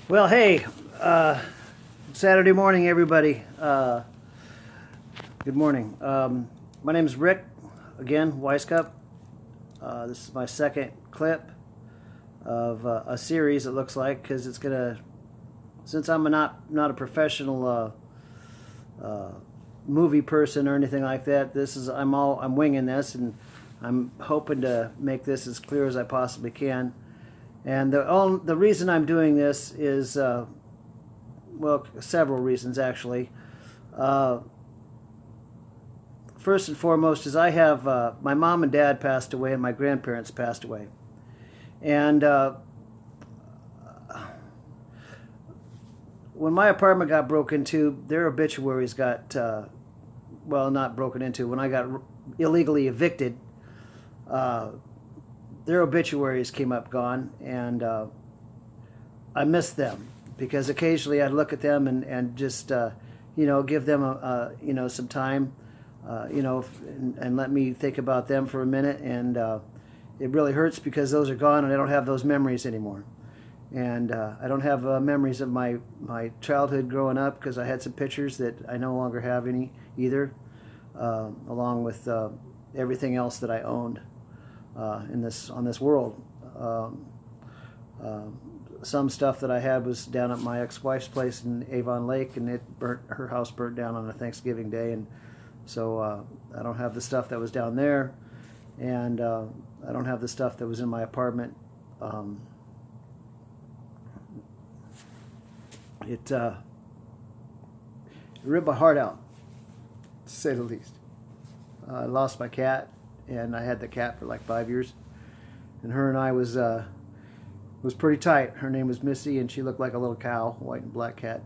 Well, hey, Saturday morning, everybody. Good morning. My name is Rick, again, Weiskup. This is my second clip of a series, it looks like, because it's gonna. Since I'm not a professional movie person or anything like that, I'm winging this, and I'm hoping to make this as clear as I possibly can. And the reason I'm doing this is, well, several reasons actually. Uh, First and foremost is I have my mom and dad passed away and my grandparents passed away. And when my apartment got broken into, their obituaries got, well, not broken into. When I got illegally evicted, their obituaries came up gone, and I missed them because occasionally I'd look at them and just give them some time, and let me think about them for a minute. And it really hurts because those are gone and I don't have those memories anymore. And I don't have memories of my childhood growing up because I had some pictures that I no longer have any either, along with everything else that I owned on this world. Some stuff that I had was down at my ex-wife's place in Avon Lake, and her house burnt down on a Thanksgiving day, and so I don't have the stuff that was down there, and I don't have the stuff that was in my apartment. It ripped my heart out, to say the least. I lost my cat, and I had the cat for like 5 years, and her and I was pretty tight. Her name was Missy, and she looked like a little cow, white and black cat.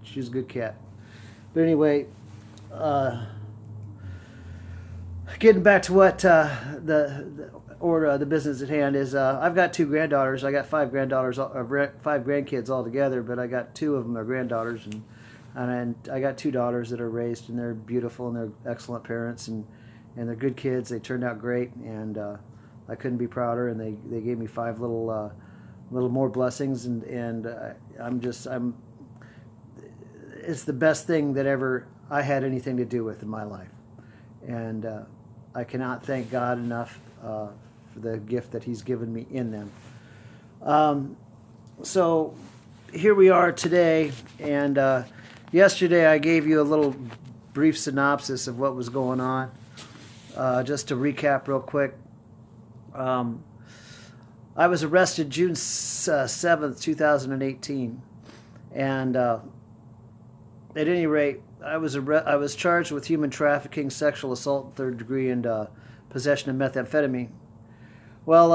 She's a good cat. But anyway, getting back to what the business at hand is, I've got two granddaughters. I got five grandkids altogether, but I got two of them are granddaughters, and I got two daughters that are raised, and they're beautiful, and they're excellent parents, and they're good kids. They turned out great, and I couldn't be prouder. And they gave me five little more blessings, and it's the best thing that ever I had anything to do with in my life, and I cannot thank God enough for the gift that He's given me in them. So here we are today, and yesterday I gave you a little brief synopsis of what was going on. Just to recap real quick, I was arrested June 7th, 2018, and at any rate, I was charged with human trafficking, sexual assault, third degree, and possession of methamphetamine. Well,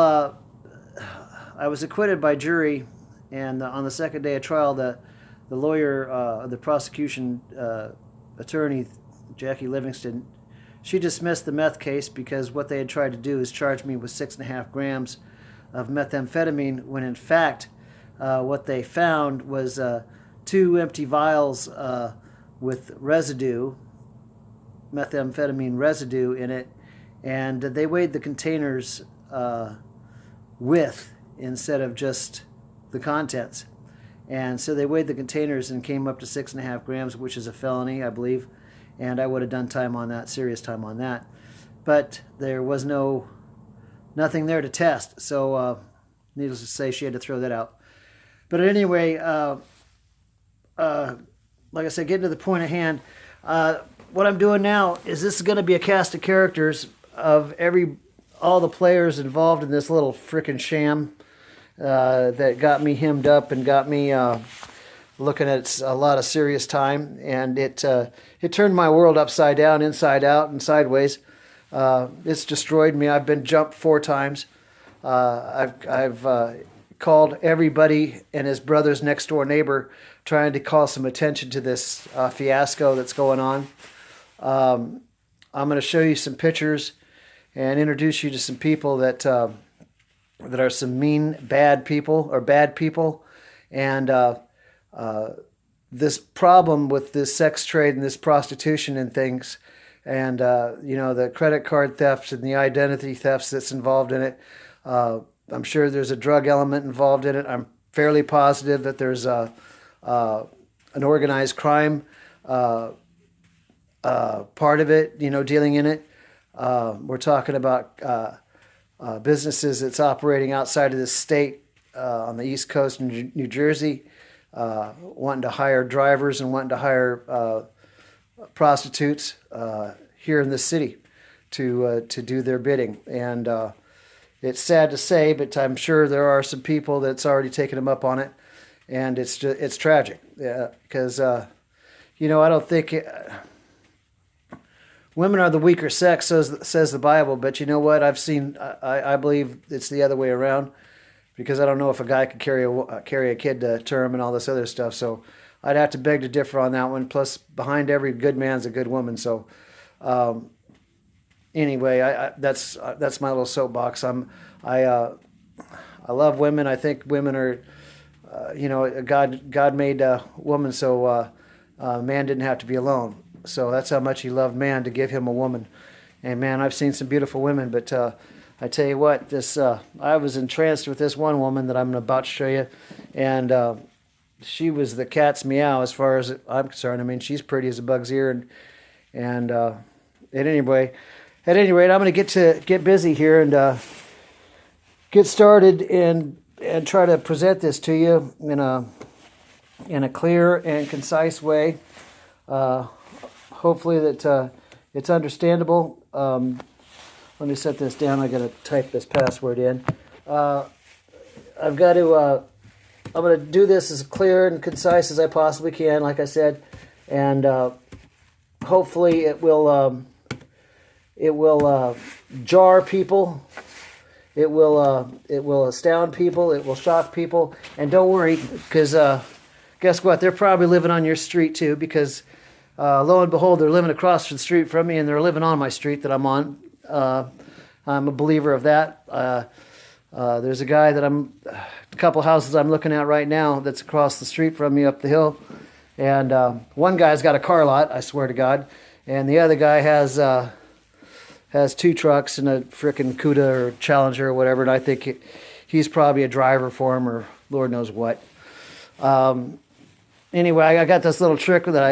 I was acquitted by jury, and on the second day of trial, the lawyer, the prosecution attorney, Jackie Livingston, she dismissed the meth case because what they had tried to do is charge me with 6.5 grams of methamphetamine, when in fact what they found was two empty vials with residue, methamphetamine residue in it, and they weighed the containers with instead of just the contents. And so they weighed the containers and came up to 6.5 grams, which is a felony, I believe, and I would have done time on that, serious time on that. But there was nothing there to test, so needless to say, she had to throw that out. But anyway, like I said, getting to the point at hand, what I'm doing now is this is going to be a cast of characters of all the players involved in this little frickin' sham that got me hemmed up and got me looking at a lot of serious time, and it turned my world upside down, inside out, and sideways. It's destroyed me. I've been jumped 4 times. I've called everybody and his brother's next door neighbor, trying to call some attention to this fiasco that's going on. I'm going to show you some pictures and introduce you to some people that are some mean, bad people, and this problem with this sex trade and this prostitution and things, and the credit card thefts and the identity thefts that's involved in it. I'm sure there's a drug element involved in it. I'm fairly positive that there's an organized crime part of it, dealing in it. We're talking about businesses that's operating outside of this state on the East Coast in New Jersey, wanting to hire drivers and wanting to hire prostitutes here in the city to do their bidding. And it's sad to say, but I'm sure there are some people that's already taken them up on it, and it's tragic. Because I don't think women are the weaker sex, says the Bible. But you know what? I believe it's the other way around, because I don't know if a guy could carry a kid to term and all this other stuff. So I'd have to beg to differ on that one. Plus, behind every good man's a good woman. So anyway, that's my little soapbox. I love women. I think women are, God made a woman so man didn't have to be alone. So that's how much He loved man, to give him a woman. And man, I've seen some beautiful women, but I tell you what, I was entranced with this one woman that I'm about to show you, and she was the cat's meow as far as I'm concerned. I mean, she's pretty as a bug's ear, and at any rate, I'm going to get busy here and get started and try to present this to you in a clear and concise way. Hopefully that it's understandable. Let me set this down. I got to type this password in. I'm going to do this as clear and concise as I possibly can, like I said, and hopefully it will jar people. It will astound people. It will shock people. And don't worry, because guess what? They're probably living on your street too, because lo and behold, they're living across the street from me, and they're living on my street that I'm on. I'm a believer of that. There's a guy that a couple houses I'm looking at right now that's across the street from me up the hill. And one guy's got a car lot, I swear to God. And the other guy has 2 trucks and a frickin' Cuda or Challenger or whatever. And I think he's probably a driver for him, or Lord knows what. Anyway, I got this little trick that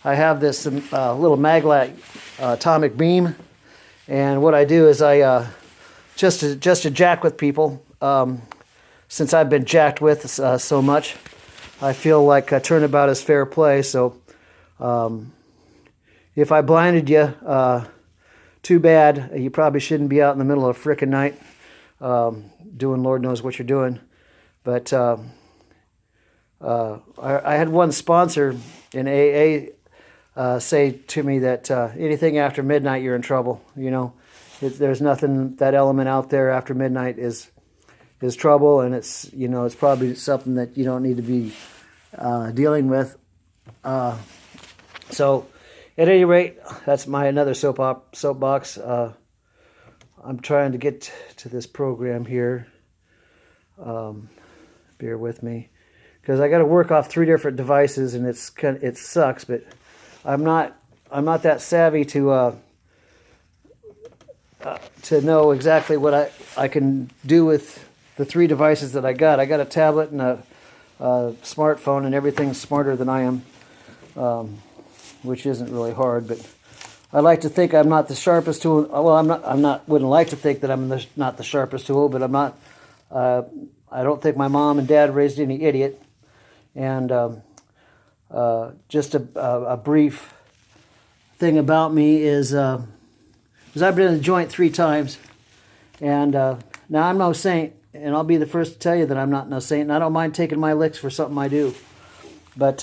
I have this little Maglite atomic beam. And what I do is I just to jack with people, since I've been jacked with so much, I feel like turnabout is fair play. So if I blinded you, too bad. You probably shouldn't be out in the middle of a frickin' night doing Lord knows what you're doing. But I had one sponsor in AA say to me that anything after midnight, you're in trouble. There's nothing, that element out there after midnight is trouble, and it's probably something that you don't need to be dealing with. So at any rate, that's another soapbox. I'm trying to get to this program here. Bear with me, because I got to work off 3 different devices, and it sucks, but I'm not that savvy to know exactly what I can do with the 3 devices that I got. I got a tablet and a smartphone, and everything's smarter than I am, which isn't really hard. But I like to think I'm not the sharpest tool. Well, wouldn't like to think that I'm not the sharpest tool, but I'm not. I don't think my mom and dad raised any idiot. And just a brief thing about me is because I've been in the joint 3 times, and now I'm no saint, and I'll be the first to tell you that I'm not no saint, and I don't mind taking my licks for something I do. But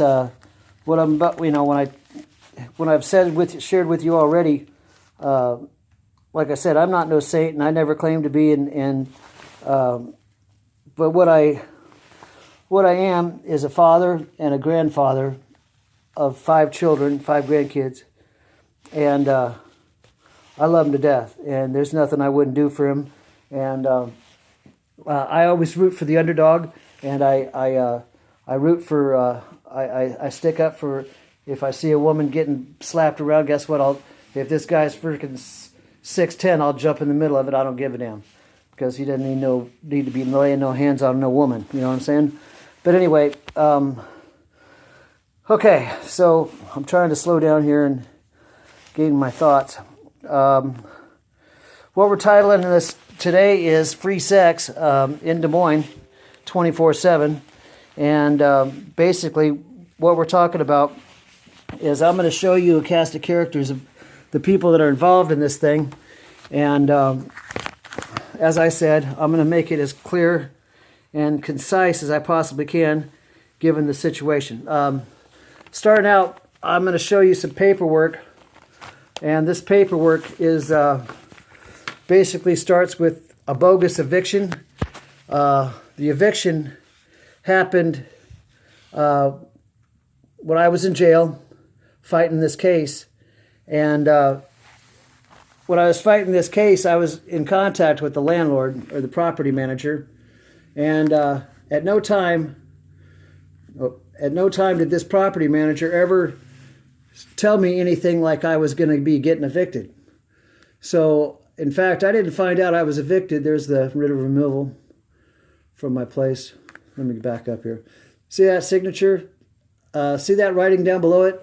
what I'm about, when I've shared with you already, like I said, I'm not no saint, and I never claimed to be. But what I am is a father and a grandfather of 5 children, 5 grandkids, and I love them to death. And there's nothing I wouldn't do for them. And I always root for the underdog, and I root for. I stick up for. If I see a woman getting slapped around, guess what? If this guy's freaking 6'10", I'll jump in the middle of it. I don't give a damn, because he doesn't need to be laying no hands on no woman. You know what I'm saying? But anyway, okay, so I'm trying to slow down here and gain my thoughts. What we're titling this today is Free Sex in Des Moines, 24/7. And basically, what we're talking about is I'm going to show you a cast of characters of the people that are involved in this thing. And as I said, I'm going to make it as clear and concise as I possibly can, given the situation. Starting out, I'm going to show you some paperwork. And this paperwork is basically starts with a bogus eviction. The eviction happened when I was in jail fighting this case. And when I was fighting this case, I was in contact with the landlord or the property manager. And at no time did this property manager ever tell me anything like I was going to be getting evicted. So, in fact, I didn't find out I was evicted. There's the writ of removal from my place. Let me back up here. See that signature? See that writing down below it?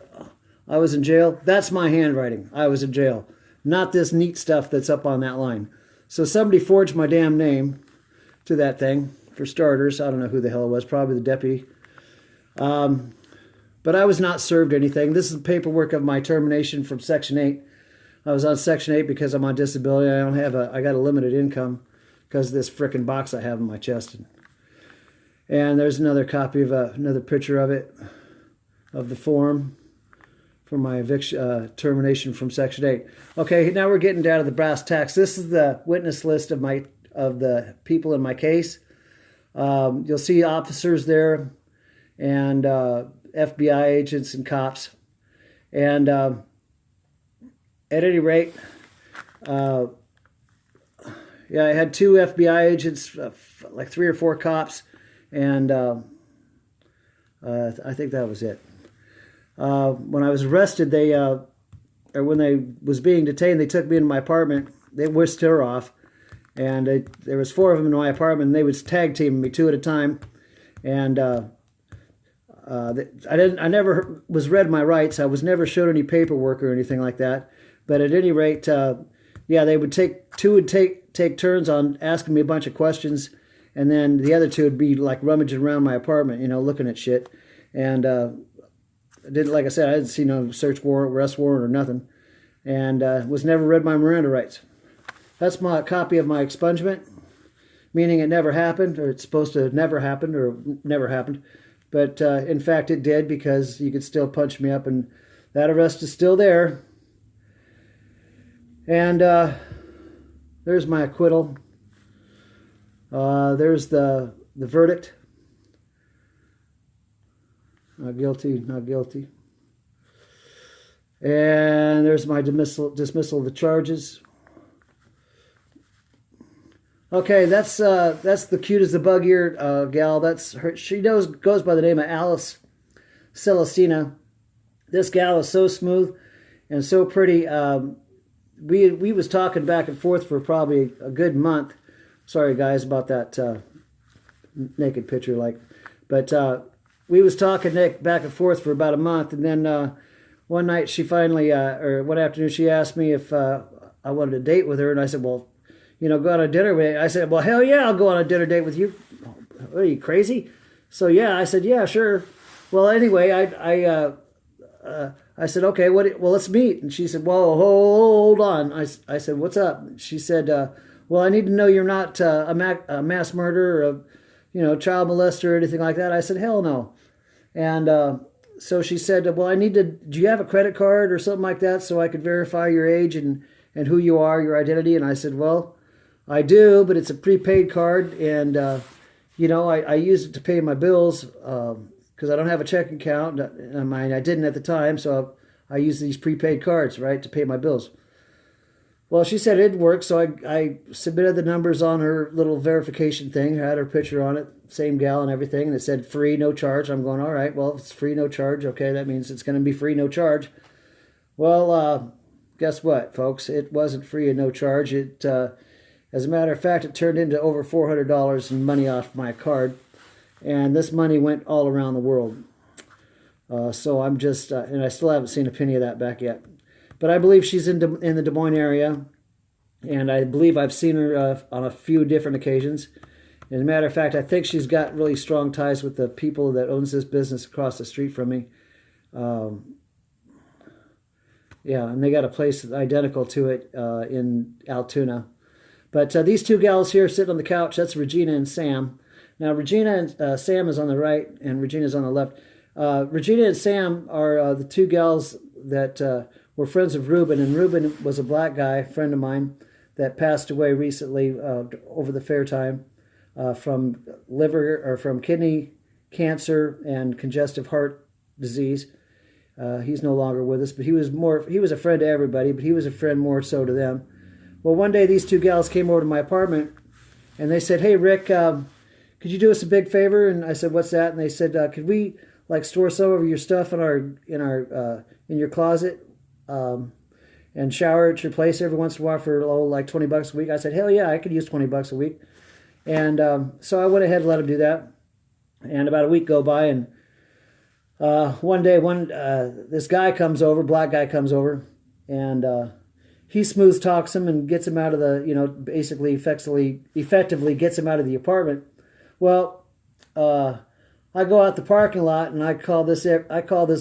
I was in jail. That's my handwriting. I was in jail. Not this neat stuff that's up on that line. So somebody forged my damn name to that thing, for starters. I don't know who the hell it was. Probably the deputy. But I was not served anything. This is the paperwork of my termination from Section 8. I was on Section 8 because I'm on disability. I got a limited income because of this frickin' box I have in my chest. And there's another copy of another picture of it, of the form for my eviction termination from Section 8. Okay, now we're getting down to the brass tacks. This is the witness list of the people in my case. You'll see officers there and FBI agents and cops. And at any rate, I had 2 FBI agents, like 3 or 4 cops, and I think that was it. When I was arrested, or when I was being detained, they took me into my apartment. They whisked her off, and there was 4 of them in my apartment, and they would tag team me 2 at a time. And I never was read my rights. I was never showed any paperwork or anything like that. But at any rate, they would take turns on asking me a bunch of questions, and then the other 2 would be like rummaging around my apartment, looking at shit. And like I said, I didn't see no search warrant, arrest warrant, or nothing, and was never read my Miranda rights. That's my copy of my expungement, meaning it never happened, or it's supposed to have never happened, or never happened. But in fact, it did, because you could still punch me up, and that arrest is still there. And there's my acquittal. There's the verdict. Not guilty, not guilty. And there's my dismissal of the charges. Okay, that's the cute as the bug-eared gal. That's her. She goes by the name of Alice Celestina. This gal is so smooth and so pretty. We was talking back and forth for probably a good month. Sorry guys about that naked picture, but we was talking back and forth for about a month, and then one night she finally, or one afternoon, she asked me if I wanted to date with her, and I said, well, go on a dinner with me. I said, well, hell yeah, I'll go on a dinner date with you. Are you crazy? So yeah, I said, yeah, sure. Well, anyway, I said, okay, well, let's meet. And she said, well, hold on. I said, what's up? She said, well, I need to know you're not a mass murderer or child molester or anything like that. I said, hell no. And so she said, well, do you have a credit card or something like that so I could verify your age and who you are, your identity? And I said, well, I do, but it's a prepaid card, and I use it to pay my bills because I don't have a checking account. I didn't at the time, so I use these prepaid cards, right, to pay my bills. Well, she said it'd work, so I submitted the numbers on her little verification thing. Had her picture on it, same gal and everything, and it said free, no charge. I'm going, all right, well, if it's free, no charge. Okay, that means it's going to be free, no charge. Well, guess what, folks? It wasn't free and no charge. As a matter of fact, it turned into over $400 in money off my card. and this money went all around the world. So I'm just, and I still haven't seen a penny of that back yet. But I believe she's in the Des Moines area, and I believe I've seen her on a few different occasions. As a matter of fact, I think she's got really strong ties with the people that owns this business across the street from me. Yeah, and they got a place identical to it in Altoona. But these two gals here sitting on the couch, that's Regina and Sam. Now, Regina and Sam is on the right, and Regina's on the left. Regina and Sam are the two gals that were friends of Reuben, and Reuben was a black guy, a friend of mine, that passed away recently over the fair time from liver or from kidney cancer and congestive heart disease. He's no longer with us, but he was a friend to everybody, but he was a friend more so to them. Well, one day these two gals came over to my apartment, and they said, "Hey, Rick, could you do us a big favor?" And I said, "What's that?" And they said, "Could we store some of your stuff in your closet, and shower at your place every once in a while for like $20 a week?" I said, "Hell yeah, I could use $20 a week." And so I went ahead and let them do that. And about a week go by, and one day, this guy comes over, black guy comes over, and he smooth talks him and gets him out of the, basically effectively gets him out of the apartment. Well, I go out the parking lot and I call this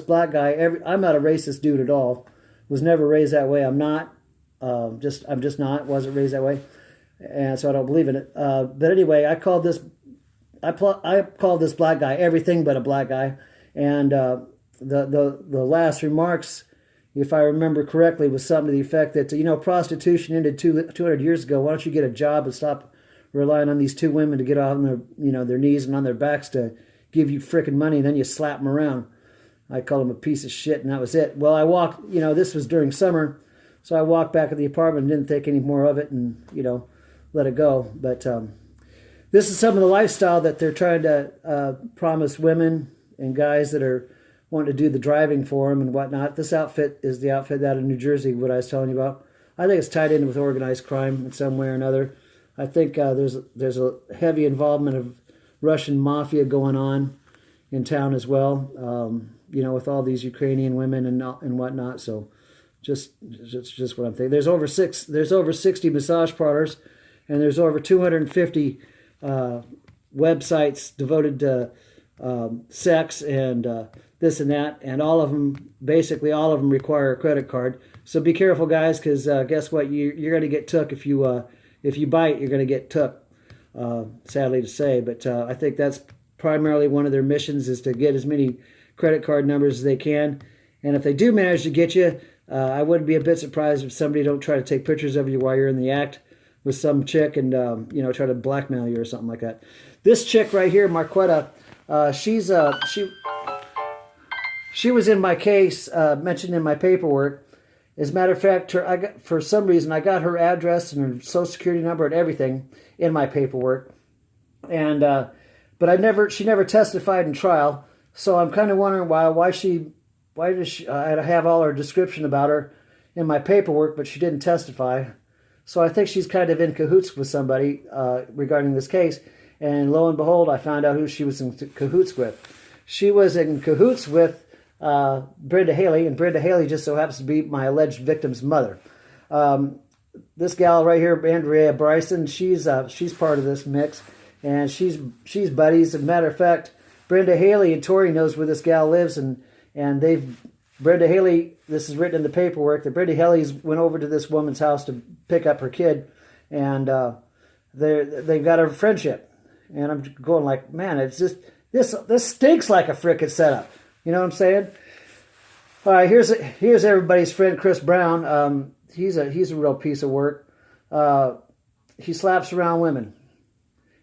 black guy. I'm not a racist dude at all. Was never raised that way. I'm not. I'm just not. Wasn't raised that way, and so I don't believe in it. But anyway, I called this black guy everything but a black guy. And the last remarks, if I remember correctly, was something to the effect that, prostitution ended 200 years ago. Why don't you get a job and stop relying on these two women to get on their knees and on their backs to give you frickin' money, and then you slap them around. I called him a piece of shit, and that was it. Well, I walked, this was during summer, so I walked back to the apartment and didn't think any more of it and, let it go. But this is some of the lifestyle that they're trying to promise women and guys that are wanting to do the driving for them and whatnot. This outfit is the outfit out of New Jersey, what I was telling you about. I think it's tied in with organized crime in some way or another. I think there's a heavy involvement of Russian mafia going on in town as well, with all these Ukrainian women and whatnot. So just what I'm thinking. There's over 60 massage parlors, and there's over 250 websites devoted to sex and this and that, and basically all of them require a credit card. So be careful, guys, because guess what? You're going to get took if you bite. You're going to get took. Sadly to say, but I think that's primarily one of their missions, is to get as many credit card numbers as they can. And if they do manage to get you, I wouldn't be a bit surprised if somebody don't try to take pictures of you while you're in the act with some chick and try to blackmail you or something like that. This chick right here, Marquetta. She was in my case, mentioned in my paperwork. As a matter of fact, for some reason, I got her address and her social security number and everything in my paperwork. And but she never testified in trial. So I'm kind of wondering why does she I have all her description about her in my paperwork, but she didn't testify. So I think she's kind of in cahoots with somebody regarding this case. And lo and behold, I found out who she was in cahoots with. She was in cahoots with Brenda Haley, and Brenda Haley just so happens to be my alleged victim's mother. This gal right here, Andrea Bryson, she's part of this mix, and she's buddies. As a matter of fact, Brenda Haley and Tori knows where this gal lives, and Brenda Haley, this is written in the paperwork, that Brenda Haley's went over to this woman's house to pick up her kid, and they've got a friendship. And I'm going like, man, it's just this stinks like a frickin' setup. You know what I'm saying? All right, here's everybody's friend Chris Brown. He's a real piece of work. He slaps around women,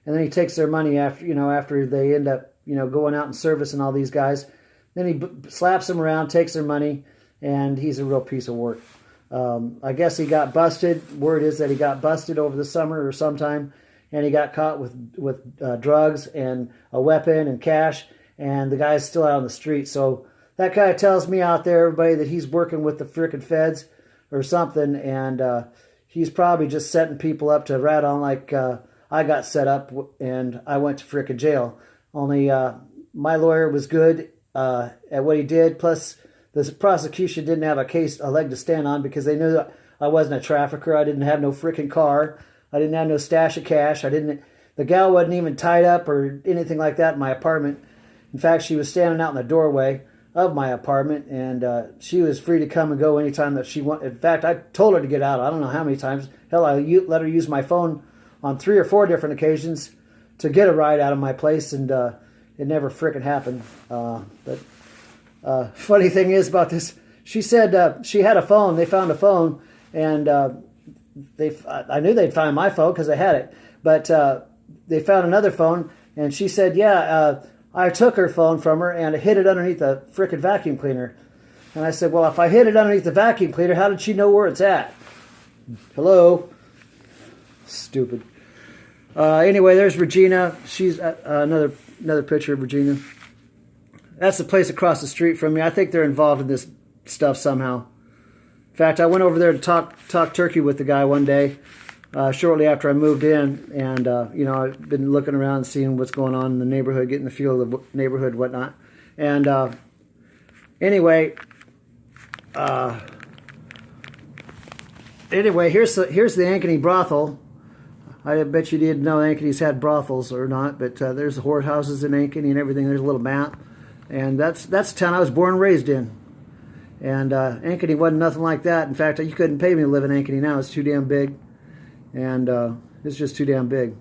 and then he takes their money after they end up going out and servicing all these guys. Then he slaps them around, takes their money, and he's a real piece of work. I guess he got busted. Word is that he got busted over the summer or sometime. And he got caught with drugs and a weapon and cash, and the guy's still out on the street. So that guy tells me out there, everybody, that he's working with the frickin' feds or something, and he's probably just setting people up to rat on like I got set up and I went to frickin' jail. Only my lawyer was good at what he did. Plus, the prosecution didn't have a leg to stand on because they knew that I wasn't a trafficker. I didn't have no freaking car. I didn't have no stash of cash. The gal wasn't even tied up or anything like that in my apartment. In fact, she was standing out in the doorway of my apartment, and she was free to come and go anytime that she wanted. In fact, I told her to get out. I don't know how many times. Hell, I let her use my phone on 3 or 4 different occasions to get a ride out of my place, and it never frickin' happened. But funny thing is about this, she said she had a phone. They found a phone, and I knew they'd find my phone because I had it. But they found another phone, and she said, yeah, I took her phone from her and I hid it underneath the frickin' vacuum cleaner. And I said, well, if I hid it underneath the vacuum cleaner, how did she know where it's at? Hello? Stupid. Anyway, there's Regina. She's another picture of Regina. That's the place across the street from me. I think they're involved in this stuff somehow. In fact, I went over there to talk turkey with the guy one day, shortly after I moved in, and I've been looking around and seeing what's going on in the neighborhood, getting the feel of the neighborhood and whatnot. And anyway, here's the Ankeny brothel. I bet you didn't know Ankeny's had brothels or not, but there's the whorehouses in Ankeny and everything. There's a little map, and that's the town I was born and raised in. And Ankeny wasn't nothing like that. In fact, you couldn't pay me to live in Ankeny now. It's too damn big, and it's just too damn big.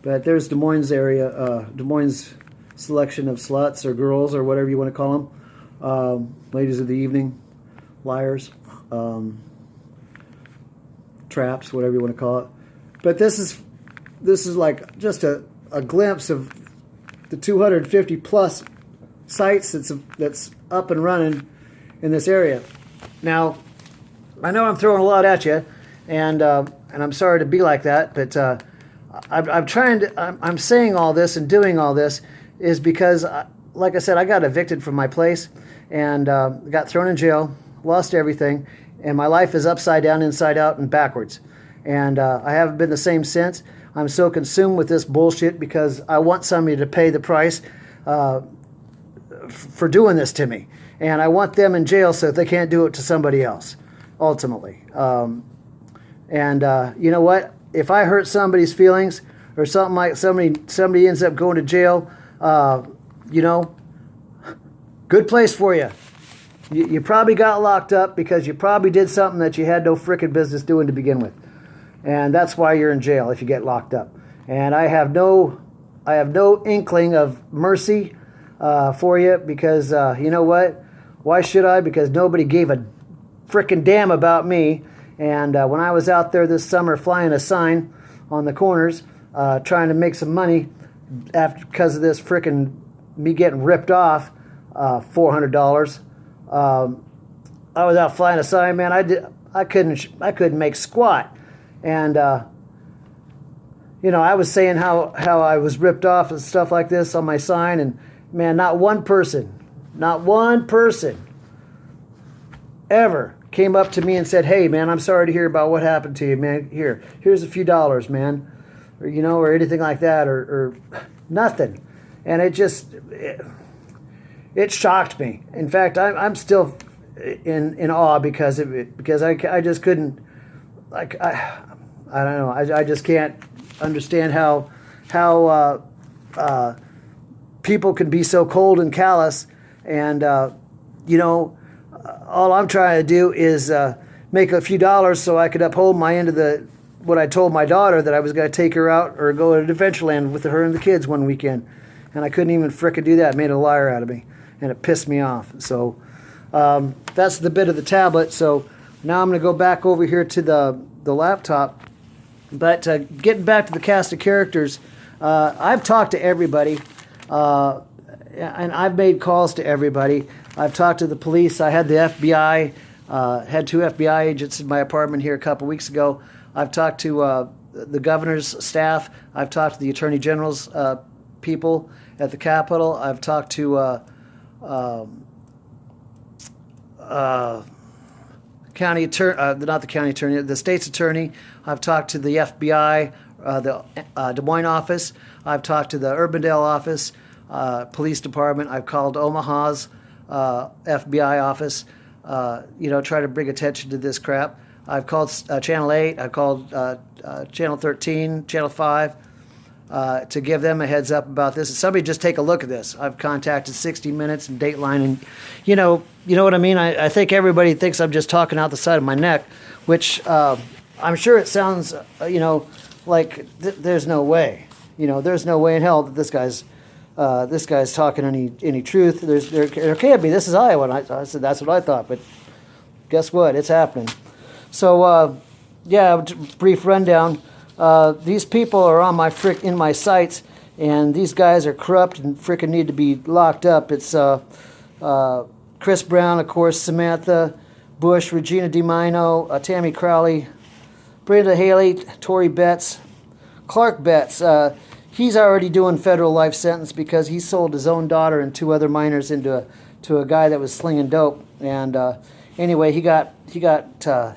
But there's Des Moines area, Des Moines selection of sluts or girls or whatever you want to call them, ladies of the evening, liars, traps, whatever you want to call it. But this is like just a glimpse of the 250 plus sites that's up and running in this area. Now, I know I'm throwing a lot at you, and I'm sorry to be like that, but I'm saying all this and doing all this is because, like I said, I got evicted from my place and got thrown in jail, lost everything, and my life is upside down, inside out, and backwards. And I haven't been the same since. I'm so consumed with this bullshit because I want somebody to pay the price for doing this to me. And I want them in jail so that they can't do it to somebody else, ultimately. You know what? If I hurt somebody's feelings or something like somebody ends up going to jail, good place for you. You probably got locked up because you probably did something that you had no frickin' business doing to begin with. And that's why you're in jail if you get locked up. And I have no inkling of mercy for you because you know what? Why should I? Because nobody gave a frickin' damn about me. And when I was out there this summer flying a sign on the corners, trying to make some money because of this frickin' me getting ripped off, $400. I was out flying a sign, man. I couldn't make squat. And, I was saying how I was ripped off and stuff like this on my sign. And, man, not one person ever came up to me and said, hey, man, I'm sorry to hear about what happened to you, man. Here's a few dollars, man. Or anything like that or nothing. And it shocked me. In fact, I'm still in awe because of it, because I just couldn't, like, I don't know. I just can't understand how people can be so cold and callous. And, all I'm trying to do is make a few dollars so I could uphold my end of what I told my daughter, that I was going to take her out or go to Adventureland with her and the kids one weekend. And I couldn't even frickin' do that. It made a liar out of me. And it pissed me off. So that's the bit of the tablet. So now I'm going to go back over here to the laptop. But getting back to the cast of characters, I've talked to everybody, and I've made calls to everybody. I've talked to the police. I had the FBI, had 2 FBI agents in my apartment here a couple weeks ago. I've talked to the governor's staff. I've talked to the attorney general's people at the Capitol. I've talked to county attorney, not the county attorney, the state's attorney. I've talked to the FBI, the Des Moines office. I've talked to the Urbandale office. police department. I've called Omaha's FBI office, try to bring attention to this crap. I've called Channel 8, I've called Channel 13, Channel 5, to give them a heads up about this. Somebody just take a look at this. I've contacted 60 Minutes and Dateline, and you know what I mean? I think everybody thinks I'm just talking out the side of my neck, which I'm sure it sounds, like there's no way. There's no way in hell that this guy's talking any truth. There can't be. This is Iowa. And I said that's what I thought, but guess what? It's happening. So brief rundown. These people are on in my sights, and these guys are corrupt and frickin' need to be locked up. It's Chris Brown, of course, Samantha Bush, Regina DeMino, Tammy Crowley, Brenda Haley, Tory Betts, Clark Betts. He's already doing federal life sentence because he sold his own daughter and 2 other minors to a guy that was slinging dope. And anyway, he got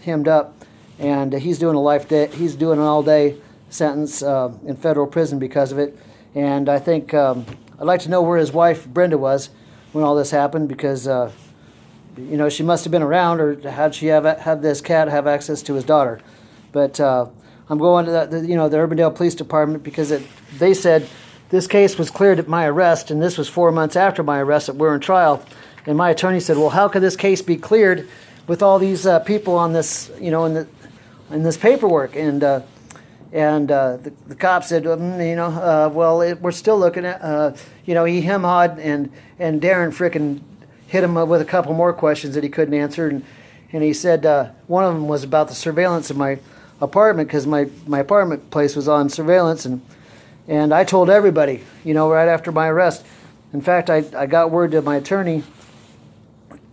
hemmed up, and he's doing he's doing an all-day sentence in federal prison because of it. And I think I'd like to know where his wife Brenda was when all this happened, because she must have been around, or how'd she have this cat have access to his daughter? But I'm going to the Urbandale Police Department because they said this case was cleared at my arrest, and this was 4 months after my arrest that we're in trial. And my attorney said, well, how could this case be cleared with all these people on this, in this paperwork? And the cop said, we're still looking at, he hem-hawed, and Darren frickin' hit him with a couple more questions that he couldn't answer. And he said one of them was about the surveillance of my apartment, because my apartment place was on surveillance. And I told everybody, right after my arrest. In fact, I got word to my attorney's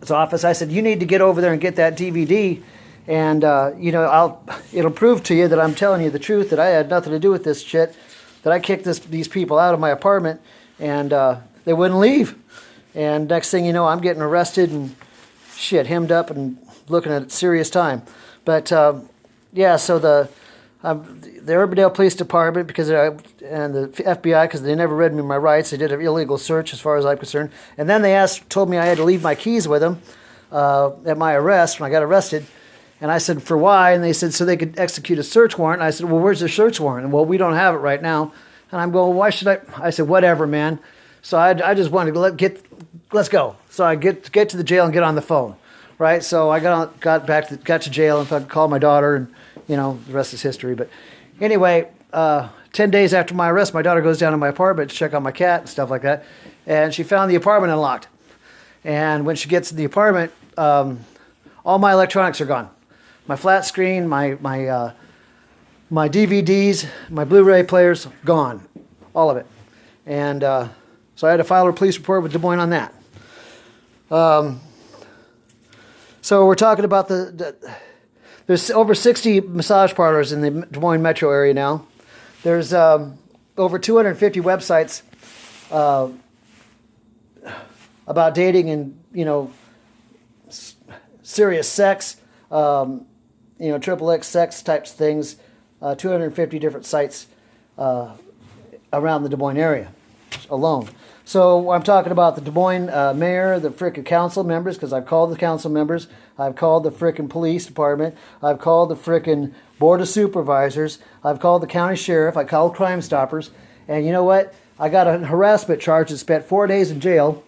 office. I said, you need to get over there and get that DVD. And, it'll prove to you that I'm telling you the truth, that I had nothing to do with this shit, that I kicked these people out of my apartment, and they wouldn't leave. And next thing you know, I'm getting arrested and hemmed up and looking at serious time. But, so the Urbandale Police Department, and the FBI, because they never read me my rights, they did an illegal search as far as I'm concerned. And then they told me I had to leave my keys with them at my arrest when I got arrested. And I said, for why? And they said, so they could execute a search warrant. And I said, well, where's the search warrant? And, well, we don't have it right now. And I'm going, why should I? I said, whatever, man. So I just wanted to let's go. So I get to the jail and get on the phone, right? So I got to jail, and I called my daughter, and the rest is history. But anyway, 10 days after my arrest, my daughter goes down to my apartment to check on my cat and stuff like that, and she found the apartment unlocked. And when she gets to the apartment, all my electronics are gone. My flat screen, my DVDs, my Blu-ray players, gone, all of it. And so I had to file a police report with Des Moines on that. So we're talking about there's over 60 massage parlors in the Des Moines metro area now. There's over 250 websites about dating and, serious sex, triple X sex types things, 250 different sites around the Des Moines area alone. So I'm talking about the Des Moines mayor, the frickin' council members, because I've called the council members, I've called the frickin' police department, I've called the frickin' board of supervisors, I've called the county sheriff, I called Crime Stoppers, and you know what? I got a harassment charge and spent 4 days in jail.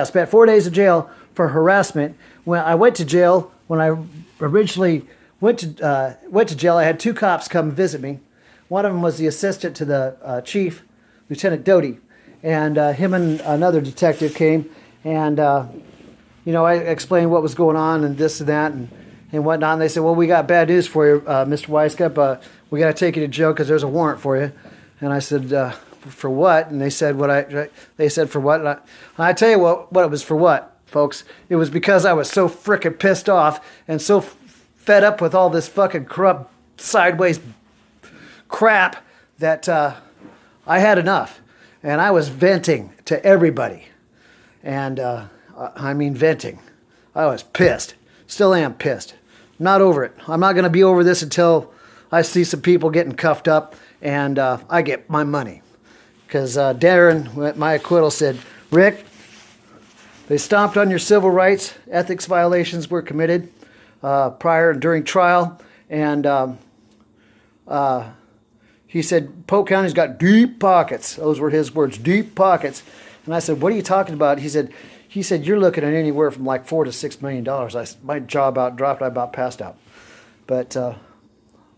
Spent 4 days in jail for harassment. When I went to jail, when I originally went to jail, I had 2 cops come visit me. One of them was the assistant to the chief, Lieutenant Doty, and him and another detective came, and I explained what was going on and this and that and whatnot. And they said, "Well, we got bad news for you, Mr. Weisskopf. We got to take you to jail because there's a warrant for you." And I said, "For what?" And they said, They said, "For what?" And I tell you what it was for what, folks. It was because I was so frickin' pissed off and so fed up with all this fucking corrupt, sideways crap that I had enough, and I was venting to everybody, and I mean venting. I was pissed. Still am pissed. Not over it. I'm not going to be over this until I see some people getting cuffed up and I get my money. because Darren, my acquittal, said, Rick, they stomped on your civil rights. Ethics violations were committed prior and during trial. And he said, Polk County's got deep pockets. Those were his words, deep pockets. And I said, what are you talking about? He said, you're looking at anywhere from like $4 to $6 million. My jaw about dropped. I about passed out. But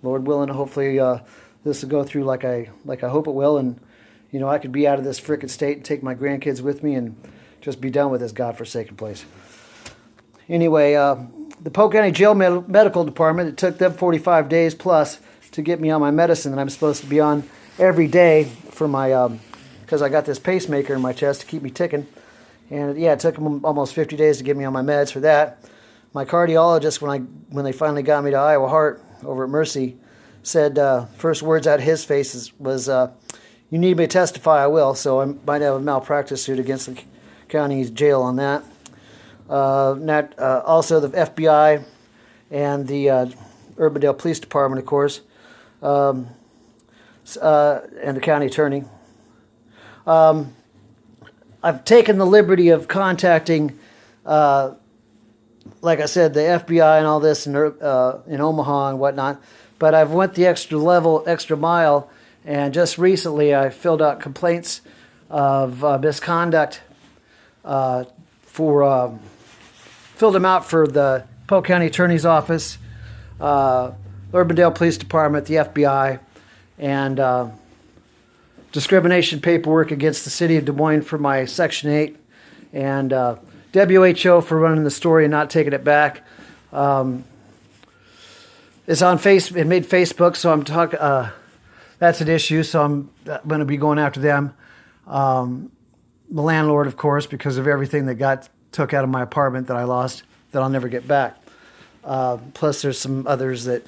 Lord willing, hopefully this will go through like I hope it will. And, you know, I could be out of this frickin' state and take my grandkids with me and just be done with this godforsaken place. Anyway, the Polk County Jail Medical Department, it took them 45 days plus to get me on my medicine that I'm supposed to be on every day for my, because I got this pacemaker in my chest to keep me ticking. And yeah, it took them almost 50 days to get me on my meds for that. My cardiologist, when they finally got me to Iowa Heart over at Mercy, said first words out of his face was, you need me to testify, I will. So I might have a malpractice suit against the county jail on that. Also the FBI and the Urbandale Police Department, of course, and the county attorney. I've taken the liberty of contacting, like I said, the FBI and all this in Omaha and whatnot, but I've went the extra mile, and just recently I filled out complaints of misconduct filled them out for the Polk County Attorney's Office, Urbandale Police Department, the FBI, and discrimination paperwork against the city of Des Moines for my Section 8, and WHO for running the story and not taking it back. It's on Facebook. It made Facebook, so I'm talking. That's an issue, so I'm going to be going after them. The landlord, of course, because of everything that took out of my apartment that I lost, that I'll never get back. Plus, there's some others that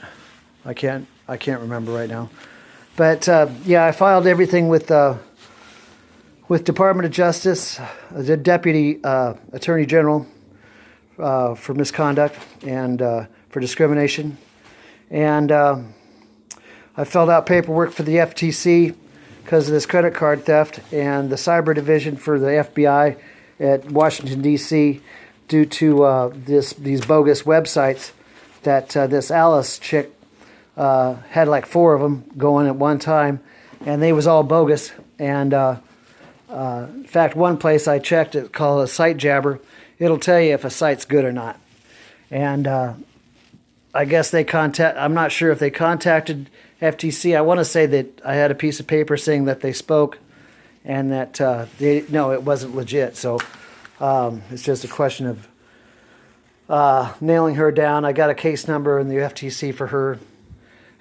I can't remember right now. But yeah, I filed everything with Department of Justice, the Deputy Attorney General for misconduct and for discrimination, and I filled out paperwork for the FTC because of this credit card theft, and the Cyber Division for the FBI at Washington, D.C., due to these bogus websites that this Alice chick had like 4 of them going at one time, and they was all bogus. And in fact, one place I checked, it called a Site Jabber. It'll tell you if a site's good or not. And I guess I'm not sure if they contacted FTC. I want to say that I had a piece of paper saying that they spoke, and that no, it wasn't legit. So it's just a question of nailing her down. I got a case number in the FTC for her,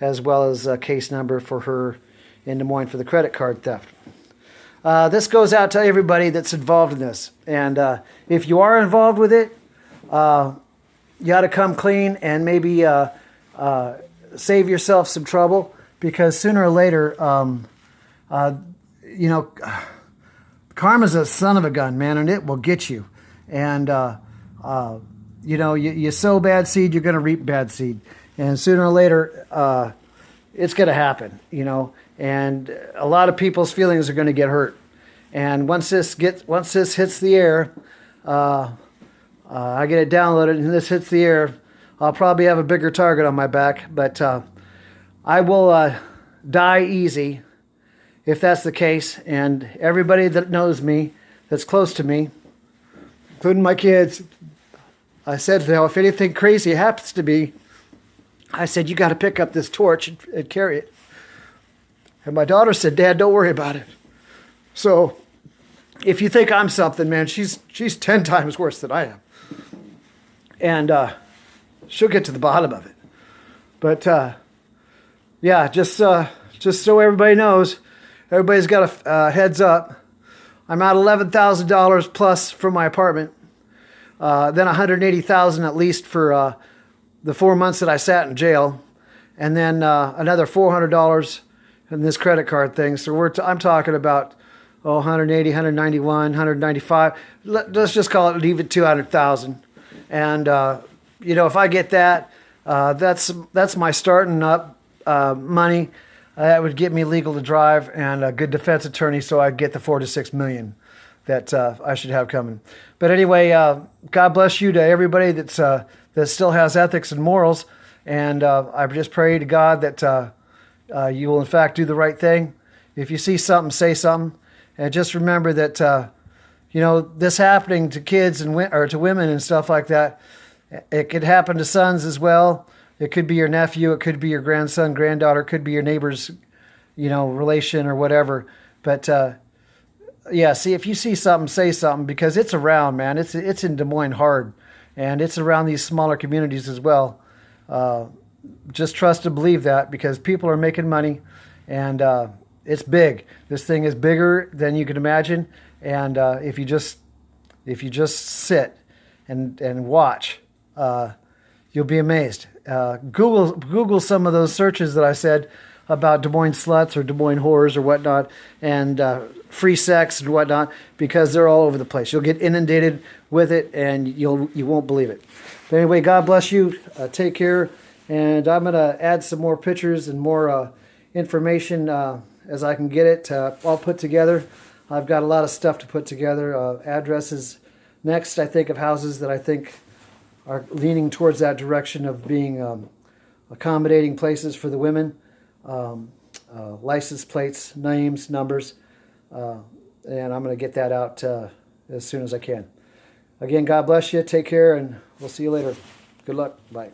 as well as a case number for her in Des Moines for the credit card theft. This goes out to everybody that's involved in this. And if you are involved with it, you ought to come clean and maybe save yourself some trouble, because sooner or later, you know, karma's a son of a gun, man, and it will get you. And, you know, you sow bad seed, you're going to reap bad seed. And sooner or later, it's going to happen, you know. And a lot of people's feelings are going to get hurt. And once this hits the air, I get it downloaded and this hits the air, I'll probably have a bigger target on my back. But I will die easy if that's the case. And everybody that knows me, that's close to me, including my kids, I said, you know, if anything crazy happens to me, I said, you got to pick up this torch and carry it. And my daughter said, Dad, don't worry about it. So if you think I'm something, man, she's 10 times worse than I am. And she'll get to the bottom of it. But yeah, just so everybody knows, everybody's got a heads up. I'm out $11,000 plus for my apartment. Then $180,000 at least for the 4 months that I sat in jail, and then another $400 in this credit card thing. So I'm talking about 180, 191, 195. Let's just call it, leave it 200,000. And you know, if I get that, that's my starting up money. That would get me legal to drive and a good defense attorney, so I'd get the 4 to 6 million that I should have coming. But anyway, God bless you to everybody that still has ethics and morals. And I just pray to God that you will in fact do the right thing. If you see something, say something, and just remember that this happening to kids or to women and stuff like that, it could happen to sons as well. It could be your nephew, it could be your grandson, granddaughter, it could be your neighbor's, relation or whatever. But see, if you see something, say something, because it's around, man. It's in Des Moines hard, and it's around these smaller communities as well. Just trust and believe that, because people are making money, and it's big. This thing is bigger than you can imagine, and if you just sit and watch, you'll be amazed. Google some of those searches that I said about Des Moines sluts or Des Moines whores or whatnot, and free sex and whatnot, because they're all over the place. You'll get inundated with it, and you won't believe it. But anyway, God bless you. Take care, and I'm gonna add some more pictures and more information as I can get it all put together. I've got a lot of stuff to put together. Addresses next, I think, of houses that I think are leaning towards that direction of being accommodating places for the women. License plates, names, numbers, and I'm going to get that out as soon as I can. Again, God bless you. Take care, and we'll see you later. Good luck. Bye.